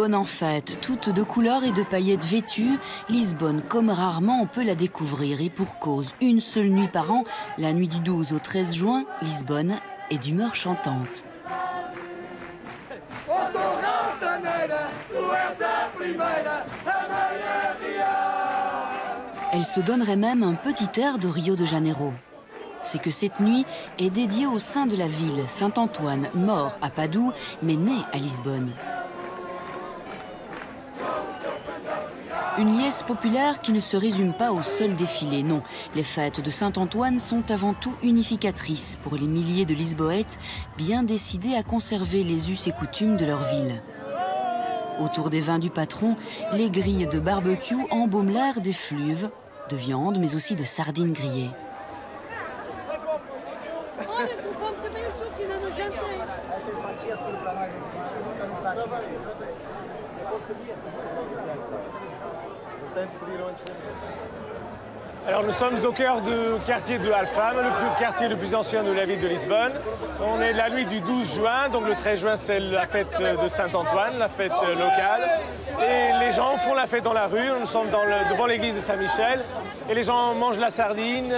Lisbonne en fête, toute de couleurs et de paillettes vêtues. Lisbonne, comme rarement, on peut la découvrir. Et pour cause, une seule nuit par an, la nuit du 12 au 13 juin, Lisbonne est d'humeur chantante. Elle se donnerait même un petit air de Rio de Janeiro. C'est que cette nuit est dédiée au saint de la ville, Saint-Antoine, mort à Padoue, mais né à Lisbonne. Une liesse populaire qui ne se résume pas au seul défilé, non. Les fêtes de Saint-Antoine sont avant tout unificatrices pour les milliers de Lisboètes bien décidés à conserver les us et coutumes de leur ville. Autour des vins du patron, les grilles de barbecue embaument l'air des fleuves, de viande mais aussi de sardines grillées. Alors nous sommes au cœur du quartier de Alfama, le quartier le plus ancien de la ville de Lisbonne. On est la nuit du 12 juin, donc le 13 juin c'est la fête de Saint-Antoine, la fête locale. Et les gens font la fête dans la rue, nous sommes devant l'église de Saint-Michel. Et les gens mangent la sardine,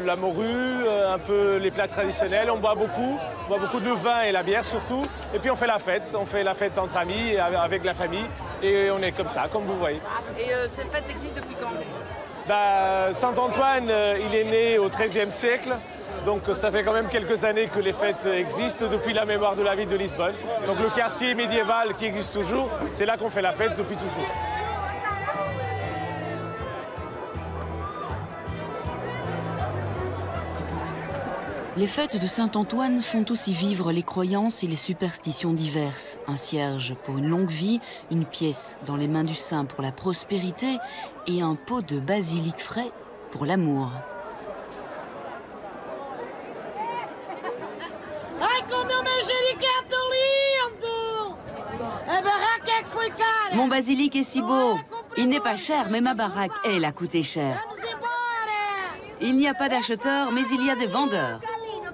la morue, un peu les plats traditionnels. On boit beaucoup de vin et la bière surtout. Et puis on fait la fête entre amis, avec la famille. Et on est comme ça, comme vous voyez. Et cette fête existe depuis quand ? Saint-Antoine, il est né au XIIIe siècle. Donc ça fait quand même quelques années que les fêtes existent depuis la mémoire de la ville de Lisbonne. Donc le quartier médiéval qui existe toujours, c'est là qu'on fait la fête depuis toujours. Les fêtes de Saint-Antoine font aussi vivre les croyances et les superstitions diverses. Un cierge pour une longue vie, une pièce dans les mains du saint pour la prospérité et un pot de basilic frais pour l'amour. Mon basilic est si beau. Il n'est pas cher, mais ma baraque, elle, a coûté cher. Il n'y a pas d'acheteurs, mais il y a des vendeurs.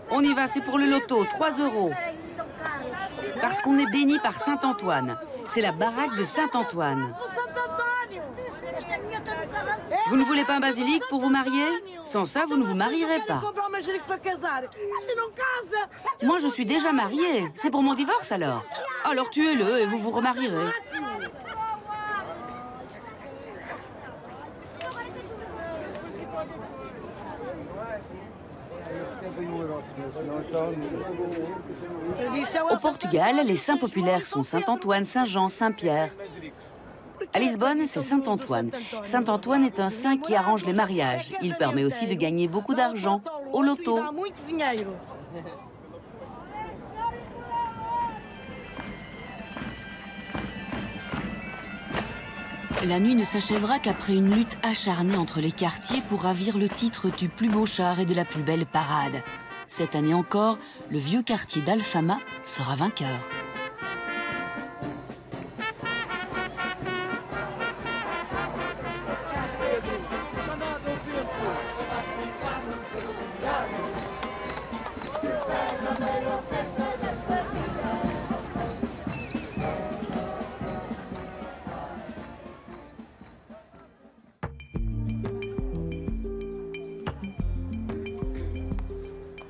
On y va, c'est pour le loto, 3 €. Parce qu'on est béni par Saint-Antoine. C'est la baraque de Saint-Antoine. Vous ne voulez pas un basilic pour vous marier? Sans ça, vous ne vous marierez pas. Moi, je suis déjà mariée. C'est pour mon divorce, alors. Alors tuez-le et vous vous remarierez. Au Portugal, les saints populaires sont Saint-Antoine, Saint-Jean, Saint-Pierre. À Lisbonne, c'est Saint-Antoine. Saint-Antoine est un saint qui arrange les mariages. Il permet aussi de gagner beaucoup d'argent au loto. La nuit ne s'achèvera qu'après une lutte acharnée entre les quartiers pour ravir le titre du plus beau char et de la plus belle parade. Cette année encore, le vieux quartier d'Alfama sera vainqueur.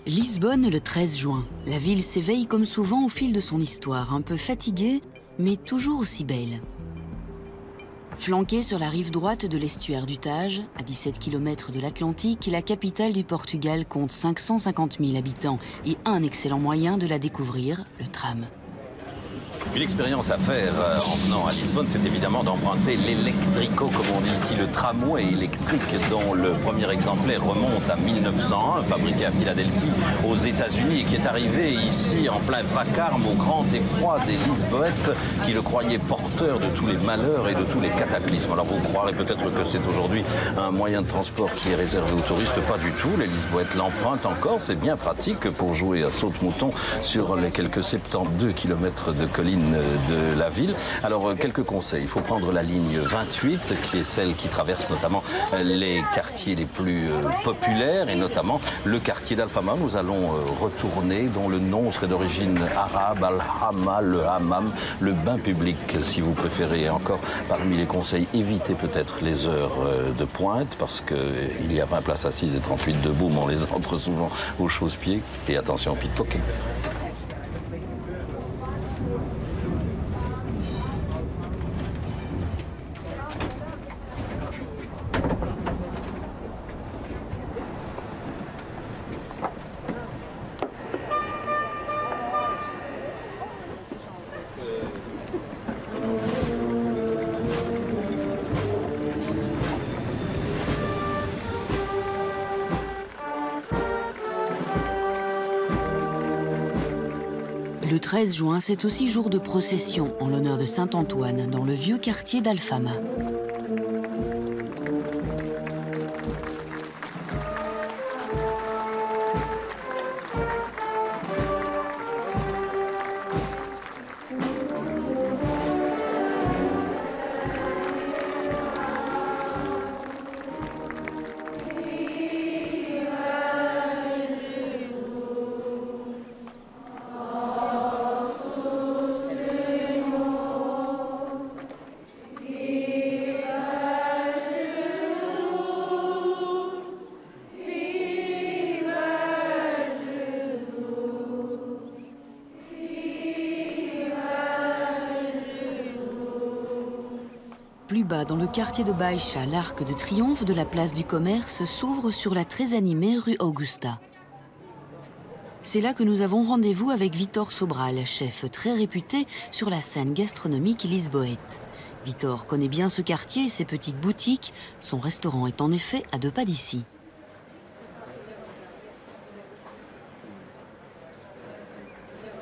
Lisbonne le 13 juin. La ville s'éveille comme souvent au fil de son histoire, un peu fatiguée, mais toujours aussi belle. Flanquée sur la rive droite de l'estuaire du Tage, à 17 km de l'Atlantique, la capitale du Portugal compte 550 000 habitants et un excellent moyen de la découvrir, le tram. Une expérience à faire en venant à Lisbonne, c'est évidemment d'emprunter l'électrico, comme on dit ici, le tramway électrique dont le premier exemplaire remonte à 1901, fabriqué à Philadelphie aux États-Unis et qui est arrivé ici en plein vacarme au grand effroi des Lisboètes qui le croyaient porteur de tous les malheurs et de tous les cataclysmes. Alors vous croirez peut-être que c'est aujourd'hui un moyen de transport qui est réservé aux touristes, pas du tout. Les Lisboètes l'empruntent encore, c'est bien pratique pour jouer à saute-mouton sur les quelques 72 km de collines de la ville. Alors, quelques conseils. Il faut prendre la ligne 28, qui est celle qui traverse notamment les quartiers les plus populaires, et notamment le quartier d'Al-Fama. Nous allons retourner, dont le nom serait d'origine arabe, Al-Hama, le hammam, le bain public, si vous préférez. Et encore, parmi les conseils, évitez peut-être les heures de pointe, parce qu'il y a 20 places assises et 38 debout, mais on les entre souvent aux chausse-pieds. Et attention, pickpocket. Le 13 juin, c'est aussi jour de procession en l'honneur de Saint-Antoine dans le vieux quartier d'Al-Fama. Plus bas, dans le quartier de Baïcha, l'arc de triomphe de la place du commerce s'ouvre sur la très animée rue Augusta. C'est là que nous avons rendez-vous avec Vitor Sobral, chef très réputé sur la scène gastronomique lisboète. Vitor connaît bien ce quartier et ses petites boutiques. Son restaurant est en effet à 2 pas d'ici.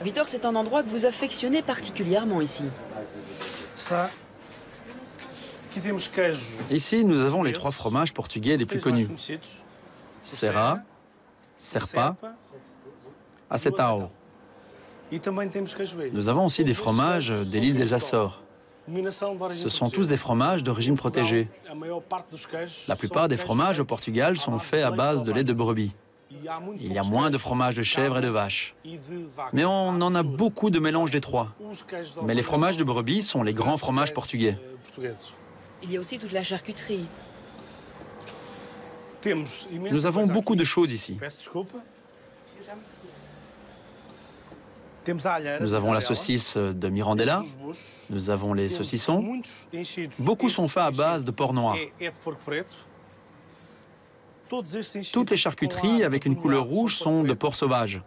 Vitor, c'est un endroit que vous affectionnez particulièrement ici. Ça. Ici, nous avons les 3 fromages portugais les plus connus. Serra, Serpa, Acetao. Nous avons aussi des fromages de l'île des Açores. Ce sont tous des fromages d'origine protégée. La plupart des fromages au Portugal sont faits à base de lait de brebis. Il y a moins de fromage de chèvre et de vache. Mais on en a beaucoup de mélange des 3. Mais les fromages de brebis sont les grands fromages portugais. Il y a aussi toute la charcuterie. Nous avons beaucoup de choses ici. Nous avons la saucisse de Mirandela, nous avons les saucissons. Beaucoup sont faits à base de porc noir. Toutes les charcuteries avec une couleur rouge sont de porc sauvage.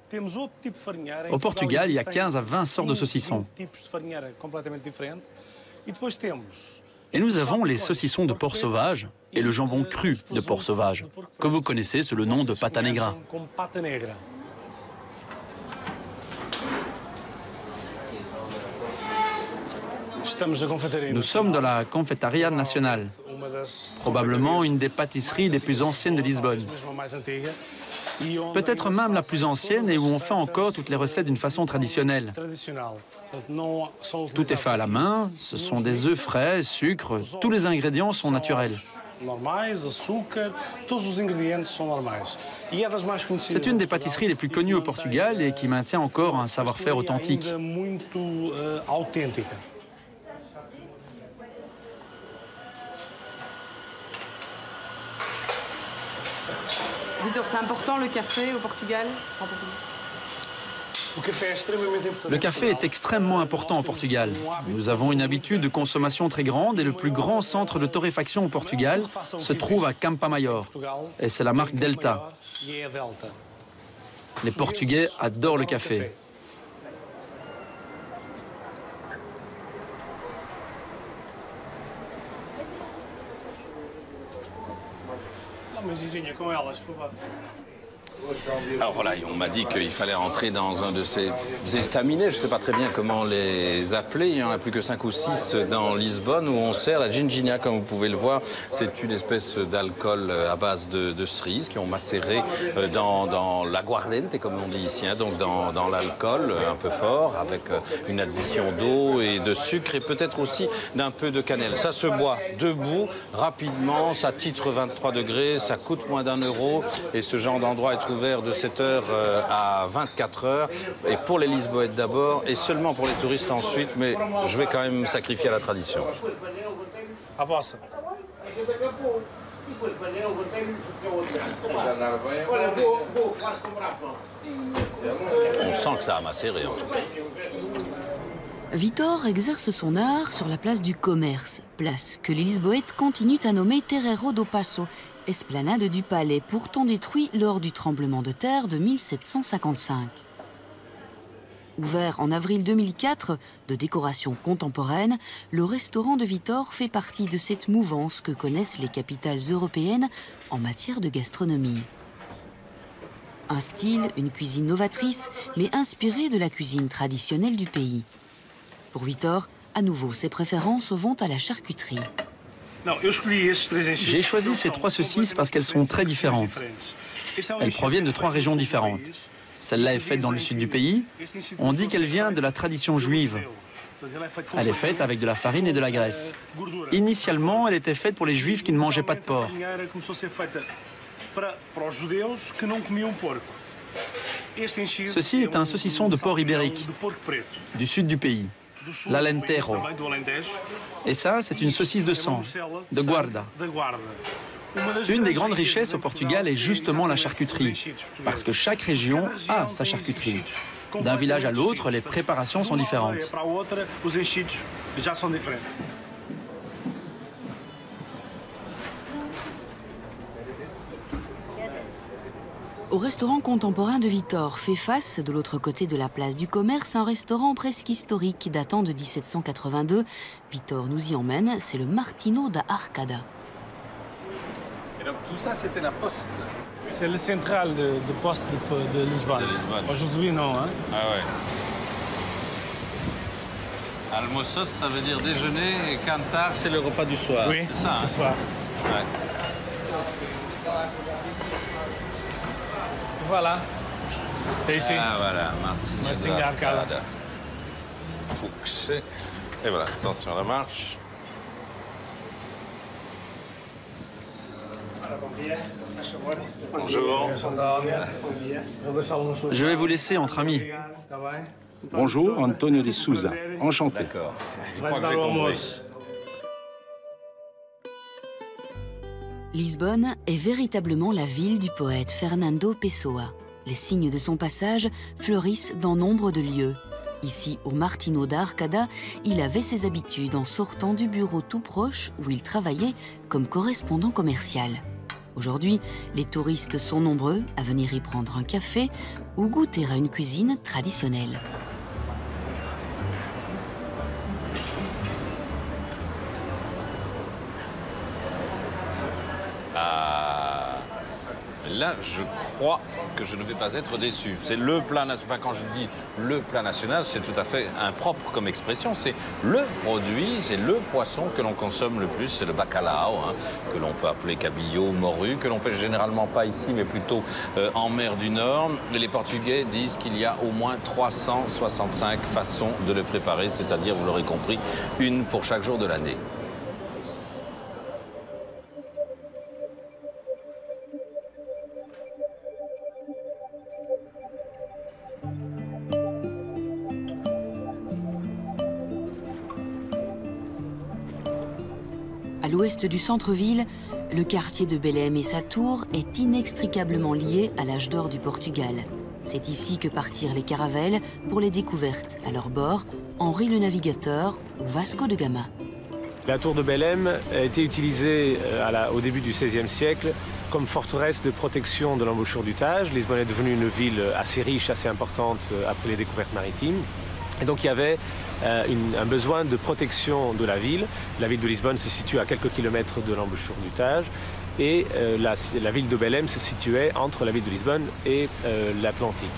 Au Portugal, il y a 15 à 20 sortes de saucissons. Et nous avons les saucissons de porc sauvage et le jambon cru de porc sauvage, que vous connaissez sous le nom de pata negra. Nous sommes dans la Confeitaria Nacional, probablement une des pâtisseries les plus anciennes de Lisbonne. Peut-être même la plus ancienne et où on fait encore toutes les recettes d'une façon traditionnelle. Tout est fait à la main, ce sont des œufs frais, sucre, tous les ingrédients sont naturels. C'est une des pâtisseries les plus connues au Portugal et qui maintient encore un savoir-faire authentique. Vitor, c'est important le café au Portugal? Le café est extrêmement important au Portugal. Nous avons une habitude de consommation très grande et le plus grand centre de torréfaction au Portugal se trouve à Campa Maior. Et c'est la marque Delta. Les Portugais adorent le café. Alors voilà, on m'a dit qu'il fallait entrer dans un de ces estaminets, je ne sais pas très bien comment les appeler, il n'y en a plus que 5 ou 6 dans Lisbonne, où on sert la ginginha, comme vous pouvez le voir. C'est une espèce d'alcool à base de cerises qui ont macéré dans l'aguardente, comme on dit ici, hein, donc dans l'alcool un peu fort, avec une addition d'eau et de sucre et peut-être aussi d'un peu de cannelle. Ça se boit debout, rapidement, ça titre 23 degrés, ça coûte moins d'1 euro et ce genre d'endroit est ouvert de 7h à 24h. Et pour les Lisboètes d'abord et seulement pour les touristes ensuite, mais je vais quand même me sacrifier à la tradition. On sent que ça a macéré en tout cas. Vitor exerce son art sur la place du Commerce, place que les Lisboètes continuent à nommer Terreiro do Paço, esplanade du palais, pourtant détruit lors du tremblement de terre de 1755. Ouvert en avril 2004, de décoration contemporaine, le restaurant de Vitor fait partie de cette mouvance que connaissent les capitales européennes en matière de gastronomie. Un style, une cuisine novatrice, mais inspirée de la cuisine traditionnelle du pays. Pour Vitor, à nouveau, ses préférences vont à la charcuterie. J'ai choisi ces 3 saucisses parce qu'elles sont très différentes. Elles proviennent de 3 régions différentes. Celle-là est faite dans le sud du pays. On dit qu'elle vient de la tradition juive. Elle est faite avec de la farine et de la graisse. Initialement, elle était faite pour les juifs qui ne mangeaient pas de porc. Ceci est un saucisson de porc ibérique, du sud du pays, l'Alentejo. Et ça, c'est une saucisse de sang, de guarda. Une des grandes richesses au Portugal est justement la charcuterie, parce que chaque région a sa charcuterie. D'un village à l'autre, les préparations sont différentes. Au restaurant contemporain de Vitor fait face, de l'autre côté de la place du Commerce, un restaurant presque historique datant de 1782. Vitor nous y emmène, c'est le Martino da Arcada. Et donc tout ça, c'était la poste? C'est le central de poste de Lisbonne. Aujourd'hui, non. Hein? Ah ouais. Almoços, ça veut dire déjeuner, et cantar, c'est le repas du soir. Oui, c'est ça. Ce soir. Ouais. Voilà. C'est ici. Ah voilà, Martino da Arcada. Et voilà, attention à la marche. Bonjour. Je vais vous laisser entre amis. Bonjour, Antonio de Souza. Enchanté. D'accord. Je crois que j'ai compris. Lisbonne est véritablement la ville du poète Fernando Pessoa. Les signes de son passage fleurissent dans nombre de lieux. Ici, au Martino da Arcada, il avait ses habitudes en sortant du bureau tout proche où il travaillait comme correspondant commercial. Aujourd'hui, les touristes sont nombreux à venir y prendre un café ou goûter à une cuisine traditionnelle. Là, je crois que je ne vais pas être déçu. C'est le plat national. Enfin, quand je dis le plat national, c'est tout à fait impropre comme expression. C'est le produit, c'est le poisson que l'on consomme le plus. C'est le bacalhau, hein, que l'on peut appeler cabillaud, morue, que l'on pêche généralement pas ici, mais plutôt en mer du Nord. Et les Portugais disent qu'il y a au moins 365 façons de le préparer, c'est-à-dire, vous l'aurez compris, une pour chaque jour de l'année. À l'ouest du centre-ville, le quartier de Belém et sa tour est inextricablement lié à l'âge d'or du Portugal. C'est ici que partirent les caravelles pour les découvertes. À leur bord, Henri le Navigateur ou Vasco de Gama. La tour de Belém a été utilisée au début du XVIe siècle comme forteresse de protection de l'embouchure du Tage. Lisbonne est devenue une ville assez riche, assez importante après les découvertes maritimes. Et donc il y avait un besoin de protection de la ville. La ville de Lisbonne se situe à quelques kilomètres de l'embouchure du Tage. Et la ville de Belém se situait entre la ville de Lisbonne et l'Atlantique.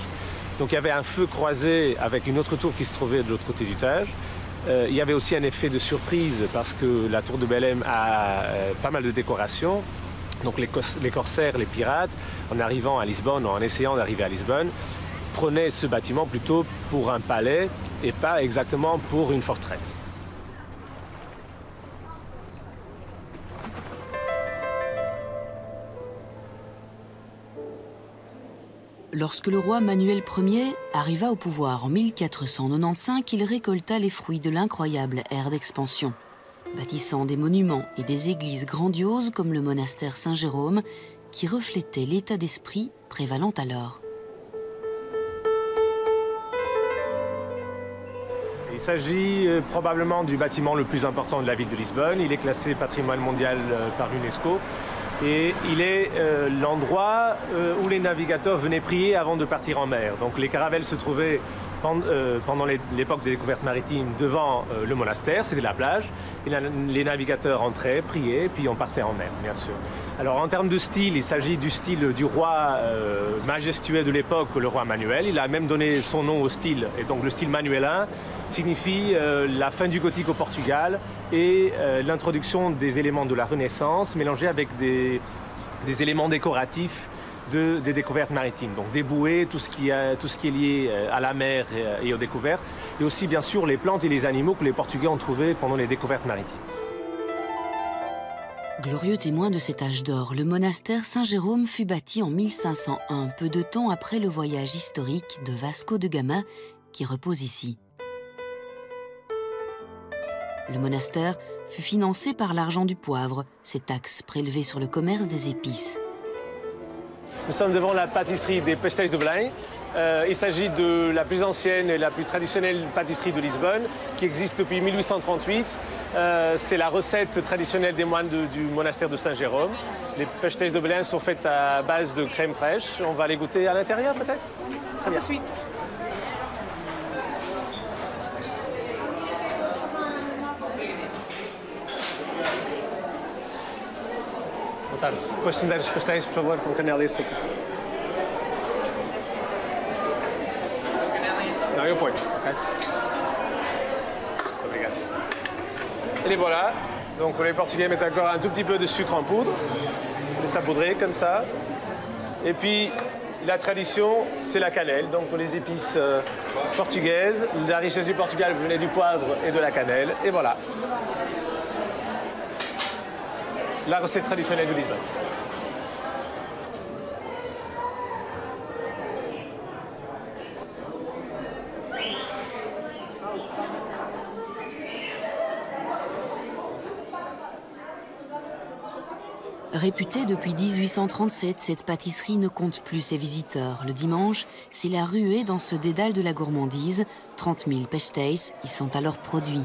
Donc il y avait un feu croisé avec une autre tour qui se trouvait de l'autre côté du Tage. Il y avait aussi un effet de surprise parce que la tour de Belém a pas mal de décorations. Donc les corsaires, les pirates, en arrivant à Lisbonne, en essayant d'arriver à Lisbonne, prenaient ce bâtiment plutôt pour un palais et pas exactement pour une forteresse. Lorsque le roi Manuel Ier arriva au pouvoir en 1495, il récolta les fruits de l'incroyable ère d'expansion, bâtissant des monuments et des églises grandioses comme le monastère Saint-Jérôme, qui reflétait l'état d'esprit prévalant alors. Il s'agit probablement du bâtiment le plus important de la ville de Lisbonne. Il est classé patrimoine mondial par l'UNESCO. Et il est l'endroit où les navigateurs venaient prier avant de partir en mer. Donc les caravelles se trouvaient pendant l'époque des découvertes maritimes devant le monastère, c'était la plage. Et les navigateurs entraient, priaient, puis on partait en mer, bien sûr. Alors en termes de style, il s'agit du style du roi majestueux de l'époque, le roi Manuel. Il a même donné son nom au style. Et donc le style manuelin signifie la fin du gothique au Portugal et l'introduction des éléments de la Renaissance mélangés avec des éléments décoratifs des découvertes maritimes. Donc des bouées, tout ce qui est lié à la mer et aux découvertes, et aussi bien sûr les plantes et les animaux que les Portugais ont trouvés pendant les découvertes maritimes. Glorieux témoin de cet âge d'or, le monastère Saint-Jérôme fut bâti en 1501, peu de temps après le voyage historique de Vasco de Gama, qui repose ici. Le monastère fut financé par l'argent du poivre, ces taxes prélevées sur le commerce des épices. Nous sommes devant la pâtisserie des Pastéis de Belém. Il s'agit de la plus ancienne et la plus traditionnelle pâtisserie de Lisbonne, qui existe depuis 1838. C'est la recette traditionnelle des moines du monastère de Saint-Jérôme. Les Pastéis de Belém sont faites à base de crème fraîche. On va les goûter à l'intérieur peut-être? Très bien. Tout de suite. Depois se me der os pastéis, por favor, com canela e açúcar. Não, eu ponho, ok? Muito obrigado. Et les voilà. Donc les Portugais mettent encore un tout petit peu de sucre en poudre. Le saupoudrer comme ça. Et puis la tradition, c'est la cannelle. Donc les épices portugaises. La richesse du Portugal venait du poivre et de la cannelle. Et voilà. La recette traditionnelle de Lisbonne. Réputée depuis 1837, cette pâtisserie ne compte plus ses visiteurs. Le dimanche, c'est la ruée dans ce dédale de la gourmandise. 30 000 pastéis y sont alors produits.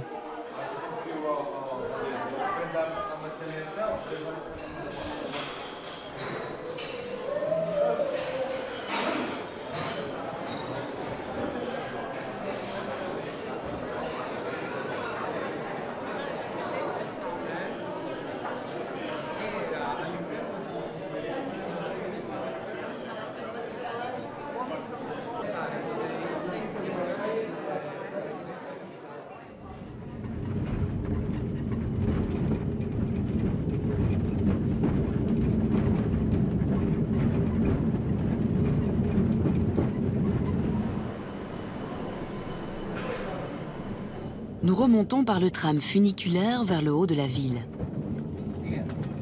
Nous remontons par le tram funiculaire vers le haut de la ville.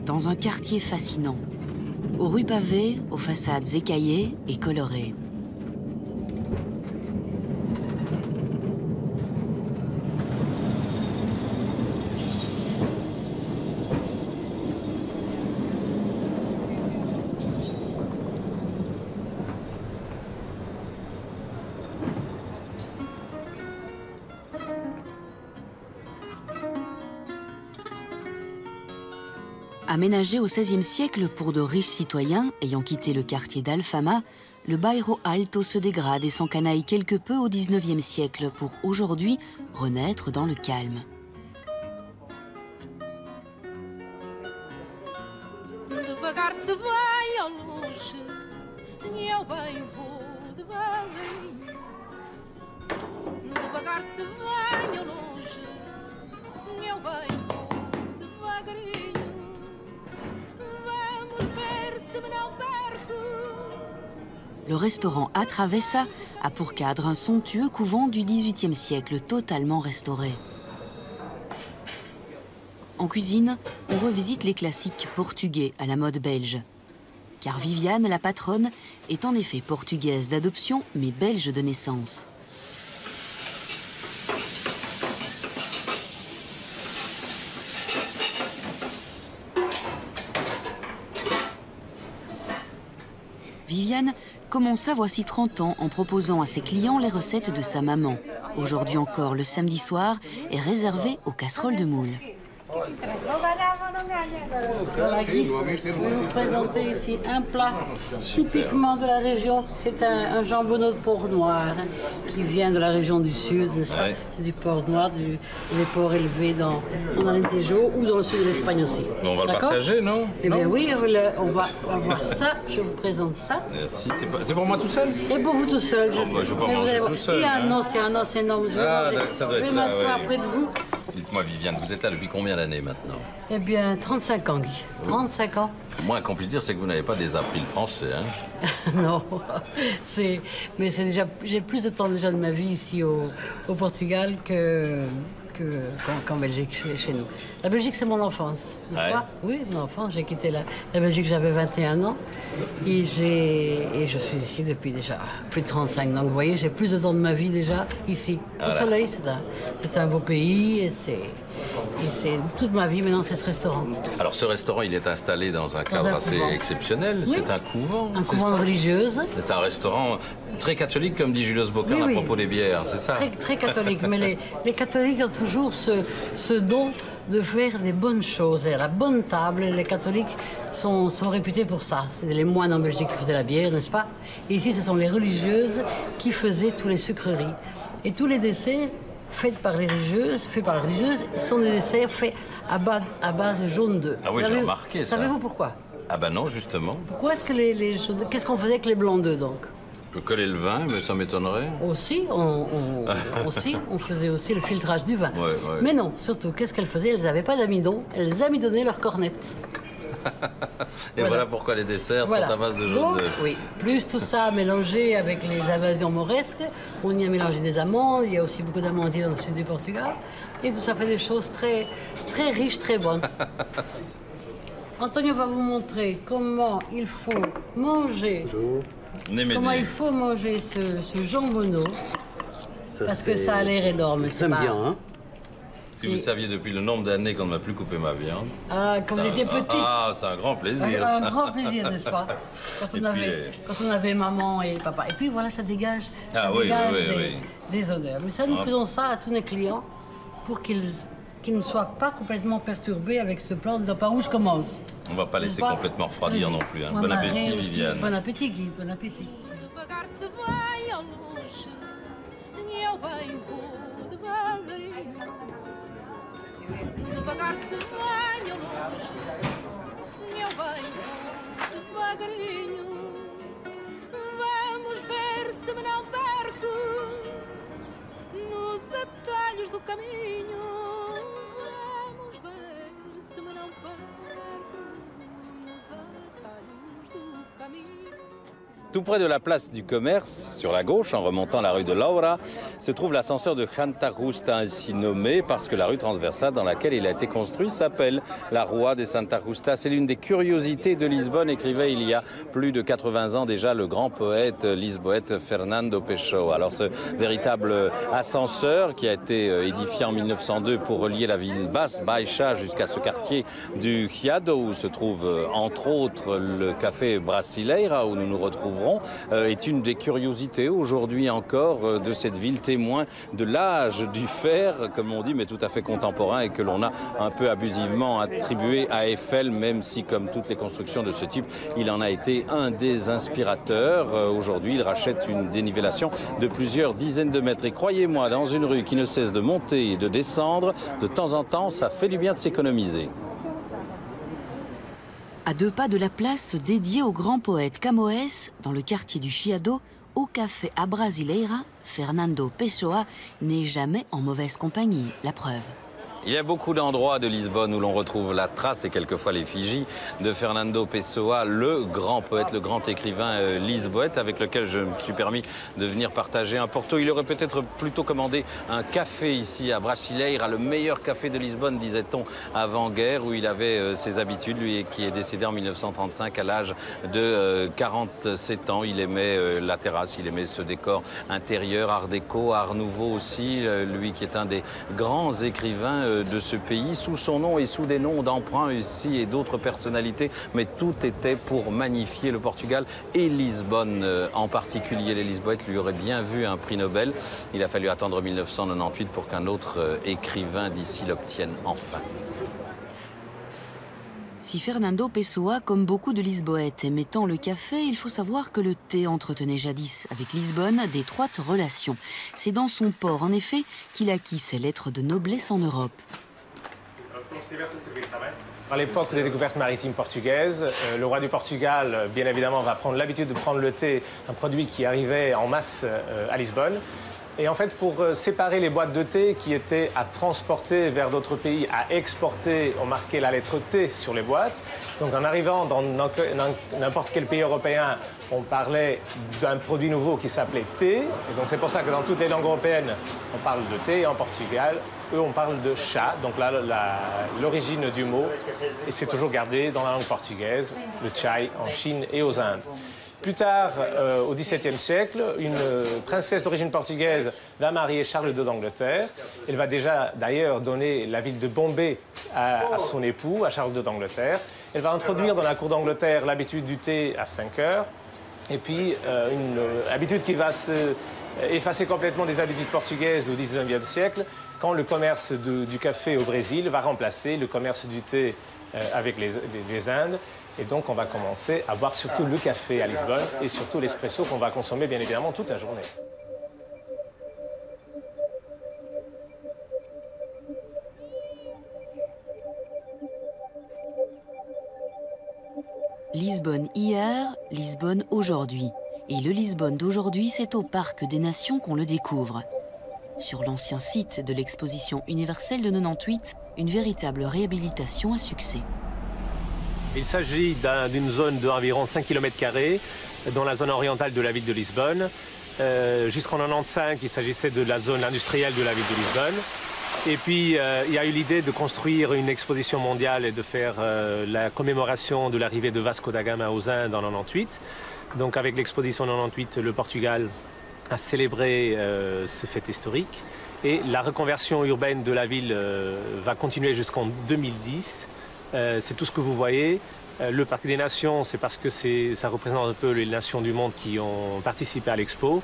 Dans un quartier fascinant, aux rues pavées, aux façades écaillées et colorées. Aménagé au XVIe siècle pour de riches citoyens ayant quitté le quartier d'Alfama, le Bairro Alto se dégrade et s'encanaille quelque peu au XIXe siècle pour aujourd'hui renaître dans le calme. Le restaurant Atravessa a pour cadre un somptueux couvent du XVIIIe siècle totalement restauré. En cuisine, on revisite les classiques portugais à la mode belge. Car Viviane, la patronne, est en effet portugaise d'adoption, mais belge de naissance. Viviane commença voici 30 ans en proposant à ses clients les recettes de sa maman. Aujourd'hui encore, le samedi soir, est réservé aux casseroles de moules. Voilà, Guy, je vais vous présenter ici un plat typiquement de la région. C'est un jambonneau de porc noir qui vient de la région du sud, n'est-ce pas? C'est du porc noir, des porcs élevés dans l'Alentejo ou dans le sud de l'Espagne aussi. On va le partager, non? Eh bien oui, on va voir ça. Je vous présente ça. Merci. C'est pour moi tout seul? Et pour vous tout seul. Je ne vais pas manger tout seul. Il y a un os énorme. Ça doit être ça. Je vais m'asseoir près de vous. Dites-moi, Viviane, vous êtes là depuis combien d'années maintenant? Eh bien, 35 ans, Guy. 35 ans. Le moins qu'on puisse dire, c'est que vous n'avez pas désappris le français, hein? Non, mais c'est déjà, j'ai plus de temps déjà de ma vie ici au Portugal qu'en Belgique, chez nous. La Belgique, c'est mon enfance, n'est-ce pas? Oui, mon enfance. J'ai quitté la Belgique, j'avais 21 ans. Et je suis ici depuis déjà plus de 35 ans. Donc, vous voyez, j'ai plus de temps de ma vie déjà ici. Au soleil, c'est un beau pays et c'est toute ma vie maintenant, c'est ce restaurant. Alors, ce restaurant, il est installé dans un cadre assez exceptionnel. Oui. C'est un couvent. Un couvent de religieuses. C'est un restaurant très catholique, comme dit Julius Bocan à propos des bières, c'est ça? Très, très catholique. Mais les catholiques ont toujours ce don de faire des bonnes choses. Et à la bonne table, les catholiques sont réputés pour ça. C'est les moines en Belgique qui faisaient la bière, n'est-ce pas? Et ici, ce sont les religieuses qui faisaient tous les sucreries. Et tous les desserts faits par les religieuses, sont des desserts faits à base de jaune d'œuf. Ah oui, j'ai remarqué ça. Savez-vous pourquoi? Ah ben non, justement. Pourquoi est-ce que qu'est-ce qu'on faisait avec les blancs d'œufs, donc? Coller le vin, mais ça m'étonnerait. Aussi, on faisait aussi le filtrage du vin. Ouais. Mais non, surtout, qu'est-ce qu'elles faisaient? Elles n'avaient pas d'amidon, elles amidonnaient leurs cornettes. Et voilà pourquoi les desserts sont à base de jaune d'œuf. Oui, plus tout ça mélangé avec les invasions mauresques, on y a mélangé des amandes, il y a aussi beaucoup d'amandiers dans le sud du Portugal, et tout ça fait des choses très, très riches, très bonnes. Antonio va vous montrer comment il faut manger. Comment il faut manger ce jambonneau, parce que ça a l'air énorme. Ça me bien, hein? Si vous saviez depuis le nombre d'années qu'on ne m'a plus coupé ma viande. Ah, quand vous étiez petit. Ah, c'est un grand plaisir. Un grand plaisir, n'est-ce pas? Quand on avait maman et papa. Et puis voilà, ça dégage, des odeurs. Mais ça, nous faisons ça à tous nos clients pour qu'ils ne soient pas complètement perturbés avec ce plat en disant par où je commence. On ne va pas laisser complètement refroidir non plus. Hein. Bon appétit, Viviane. Bon appétit, Guy. Bon appétit. Devagar se vai ao longe, meu bem, devagarinho. Vamos ver se me não perco nos atalhos do caminho. Vamos ver se me não perco nos atalhos do caminho. Tout près de la place du commerce, sur la gauche, en remontant la rue de Laura, se trouve l'ascenseur de Santa Justa, ainsi nommé parce que la rue transversale dans laquelle il a été construit s'appelle la Rua de Santa Justa. C'est l'une des curiosités de Lisbonne, écrivait il y a plus de 80 ans déjà le grand poète lisboète Fernando Pessoa. Alors ce véritable ascenseur qui a été édifié en 1902 pour relier la ville basse, Baixa, jusqu'à ce quartier du Chiado où se trouve entre autres le café Brasileira où nous nous retrouverons, est une des curiosités aujourd'hui encore de cette ville, témoin de l'âge du fer, comme on dit, mais tout à fait contemporain et que l'on a un peu abusivement attribué à Eiffel, même si, comme toutes les constructions de ce type, il en a été un des inspirateurs. Aujourd'hui, il rachète une dénivellation de plusieurs dizaines de mètres. Et croyez-moi, dans une rue qui ne cesse de monter et de descendre, de temps en temps, ça fait du bien de s'économiser. À 2 pas de la place dédiée au grand poète Camões, dans le quartier du Chiado, au café à Brasileira, Fernando Pessoa n'est jamais en mauvaise compagnie, la preuve. Il y a beaucoup d'endroits de Lisbonne où l'on retrouve la trace et quelquefois l'effigie de Fernando Pessoa, le grand poète, le grand écrivain lisboète avec lequel je me suis permis de venir partager un porto. Il aurait peut-être plutôt commandé un café ici à Brasileira, le meilleur café de Lisbonne, disait-on, avant-guerre, où il avait ses habitudes, lui qui est décédé en 1935 à l'âge de 47 ans. Il aimait la terrasse, il aimait ce décor intérieur, art déco, art nouveau aussi, lui qui est un des grands écrivains de ce pays, sous son nom et sous des noms d'emprunt ici et d'autres personnalités, mais tout était pour magnifier le Portugal et Lisbonne en particulier. Les Lisboètes lui auraient bien vu un prix Nobel. Il a fallu attendre 1998 pour qu'un autre écrivain d'ici l'obtienne enfin. Si Fernando Pessoa, comme beaucoup de Lisboètes, aimait tant le café, il faut savoir que le thé entretenait jadis avec Lisbonne d'étroites relations. C'est dans son port, en effet, qu'il acquit ses lettres de noblesse en Europe. À l'époque des découvertes maritimes portugaises, le roi du Portugal, bien évidemment, va prendre l'habitude de prendre le thé, un produit qui arrivait en masse à Lisbonne. Et en fait, pour séparer les boîtes de thé qui étaient à transporter vers d'autres pays, à exporter, on marquait la lettre T sur les boîtes. Donc en arrivant dans n'importe quel pays européen, on parlait d'un produit nouveau qui s'appelait thé. Et donc c'est pour ça que dans toutes les langues européennes, on parle de thé. Et en Portugal, eux, on parle de chá. Donc là, l'origine du mot, et c'est toujours gardé dans la langue portugaise, le chai en Chine et aux Indes. Plus tard, au XVIIe siècle, une princesse d'origine portugaise va marier Charles II d'Angleterre. Elle va déjà d'ailleurs donner la ville de Bombay à son époux, à Charles II d'Angleterre. Elle va introduire dans la cour d'Angleterre l'habitude du thé à 5 heures. Et puis une habitude qui va se effacer complètement des habitudes portugaises au XIXe siècle, quand le commerce du café au Brésil va remplacer le commerce du thé avec les Indes. Et donc, on va commencer à boire surtout le café à Lisbonne et surtout l'espresso qu'on va consommer, bien évidemment, toute la journée. Lisbonne hier, Lisbonne aujourd'hui. Et le Lisbonne d'aujourd'hui, c'est au Parc des Nations qu'on le découvre. Sur l'ancien site de l'exposition universelle de 98, une véritable réhabilitation à succès. Il s'agit d'une zone d'environ 5 km² dans la zone orientale de la ville de Lisbonne. Jusqu'en 95, il s'agissait de la zone industrielle de la ville de Lisbonne. Et puis, il y a eu l'idée de construire une exposition mondiale et de faire la commémoration de l'arrivée de Vasco da Gama aux Indes en 98. Donc, avec l'exposition 98, le Portugal a célébré ce fait historique. Et la reconversion urbaine de la ville va continuer jusqu'en 2010. C'est tout ce que vous voyez. Le Parc des Nations, c'est parce que ça représente un peu les nations du monde qui ont participé à l'expo.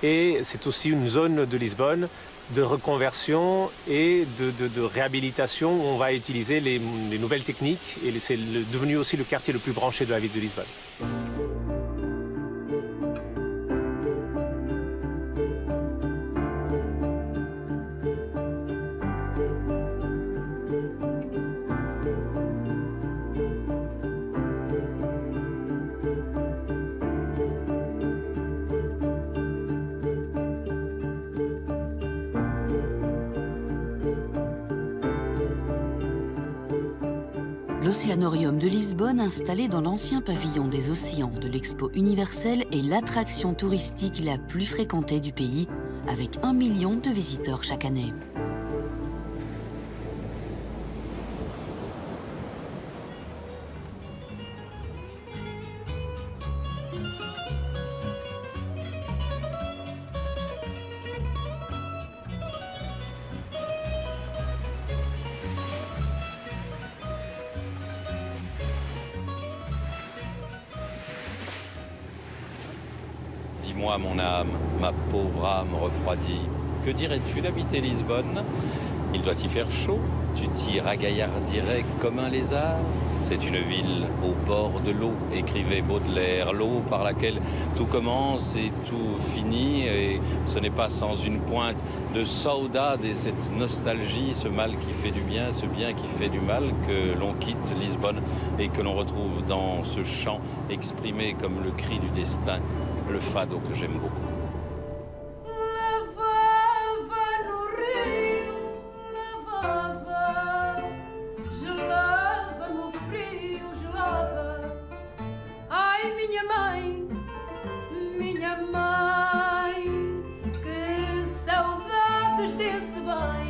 Et c'est aussi une zone de Lisbonne de reconversion et de réhabilitation où on va utiliser les nouvelles techniques. Et c'est devenu aussi le quartier le plus branché de la ville de Lisbonne. L'Océanorium de Lisbonne, installé dans l'ancien pavillon des océans de l'Expo universelle, est l'attraction touristique la plus fréquentée du pays, avec 1 million de visiteurs chaque année. Dis-moi, mon âme, ma pauvre âme refroidie, que dirais-tu d'habiter Lisbonne? Il doit y faire chaud, tu t'y ragaillardirais comme un lézard, C'est une ville au bord de l'eau, écrivait Baudelaire. L'eau par laquelle tout commence et tout finit. Et ce n'est pas sans une pointe de saudade et cette nostalgie, ce mal qui fait du bien, ce bien qui fait du mal, que l'on quitte Lisbonne et que l'on retrouve dans ce chant exprimé comme le cri du destin, le fado que j'aime beaucoup. Minha mãe, que saudades desse bem.